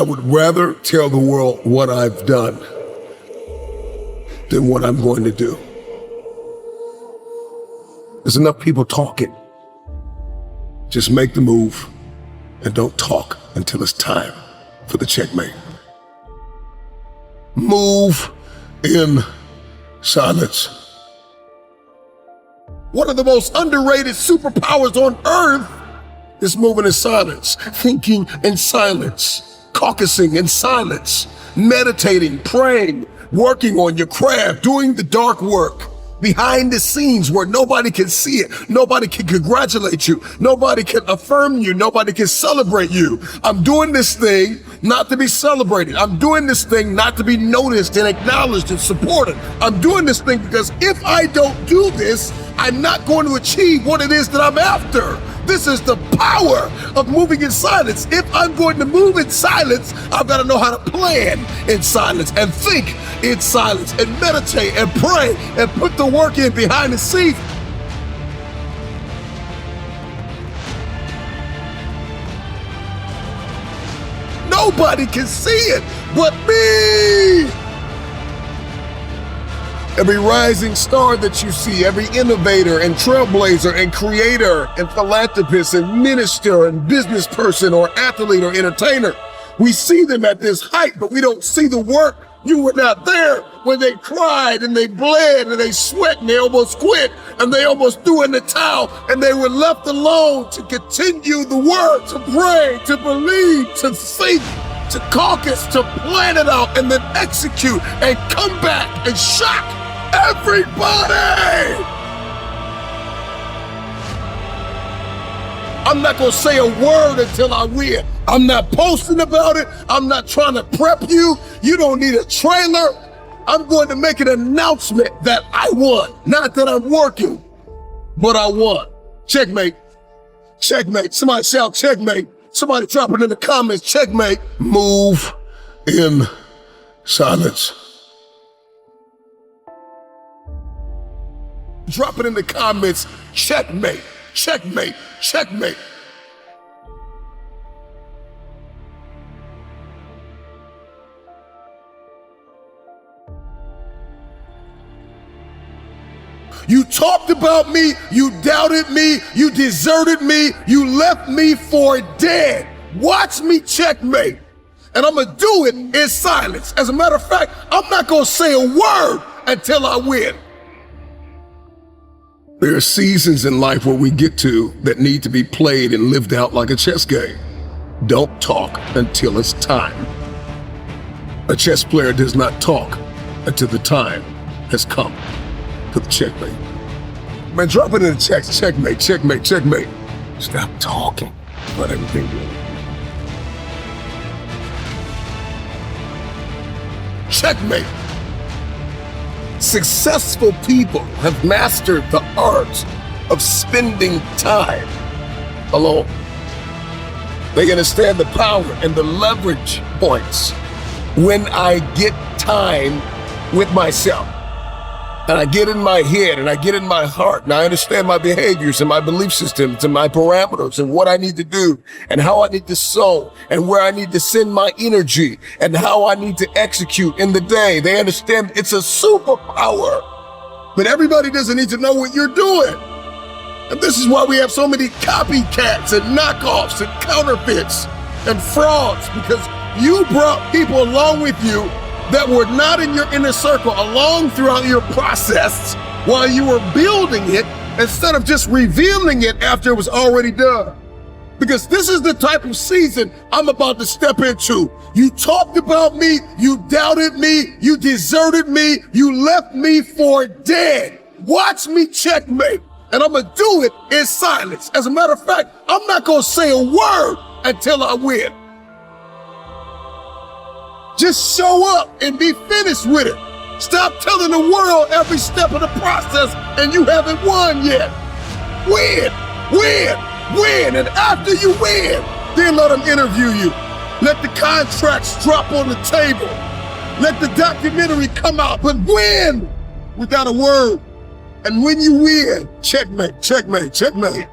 I would rather tell the world what I've done than what I'm going to do. There's enough people talking. Just make the move and don't talk until it's time for the checkmate. Move in silence. One of the most underrated superpowers on earth is moving in silence, thinking in silence, caucusing in silence, meditating, praying, working on your craft, doing the dark work behind the scenes where nobody can see it. Nobody can congratulate you. Nobody can affirm you. Nobody can celebrate you. I'm doing this thing not to be celebrated. I'm doing this thing not to be noticed and acknowledged and supported. I'm doing this thing because if I don't do this, I'm not going to achieve what it is that I'm after. This is the power of moving in silence. If I'm going to move in silence, I've got to know how to plan in silence and think in silence and meditate and pray and put the work in behind the scenes. Nobody can see it but me. Every rising star that you see, every innovator and trailblazer and creator and philanthropist and minister and business person or athlete or entertainer, we see them at this height, but we don't see the work. You were not there when they cried and they bled and they sweat and they almost quit and they almost threw in the towel and they were left alone to continue the work, to pray, to believe, to think, to caucus, to plan it out and then execute and come back and shock everybody. I'm not gonna say a word until I win. I'm not posting about it. I'm not trying to prep you. You don't need a trailer. I'm going to make an announcement that I won. Not that I'm working, but I won. Checkmate. Checkmate. Somebody shout checkmate. Somebody drop it in the comments. Checkmate. Move in silence. Drop it in the comments. Checkmate. Checkmate. Checkmate. You talked about me, you doubted me, you deserted me, you left me for dead. Watch me checkmate. And I'm gonna do it in silence. As a matter of fact, I'm not gonna say a word until I win. There are seasons in life where we get to that need to be played and lived out like a chess game. Don't talk until it's time. A chess player does not talk until the time has come to the checkmate. Man, drop it in the text. Checkmate, checkmate, checkmate. Stop talking about everything good. Checkmate. Successful people have mastered the art of spending time alone. They understand the power and the leverage points when I get time with myself. And I get in my head and I get in my heart and I understand my behaviors and my belief systems and my parameters and what I need to do and how I need to sow and where I need to send my energy and how I need to execute in the day. They understand it's a superpower, but everybody doesn't need to know what you're doing. And this is why we have so many copycats and knockoffs and counterfeits and frauds, because you brought people along with you that were not in your inner circle along throughout your process while you were building it instead of just revealing it after it was already done. Because this is the type of season I'm about to step into. You talked about me, you doubted me, you deserted me, you left me for dead. Watch me checkmate, and I'm gonna do it in silence. As a matter of fact, I'm not gonna say a word until I win. Just show up and be finished with it. Stop telling the world every step of the process and you haven't won yet. Win, win, win. And after you win, then let them interview you. Let the contracts drop on the table. Let the documentary come out, but win without a word. And when you win, checkmate, checkmate, checkmate.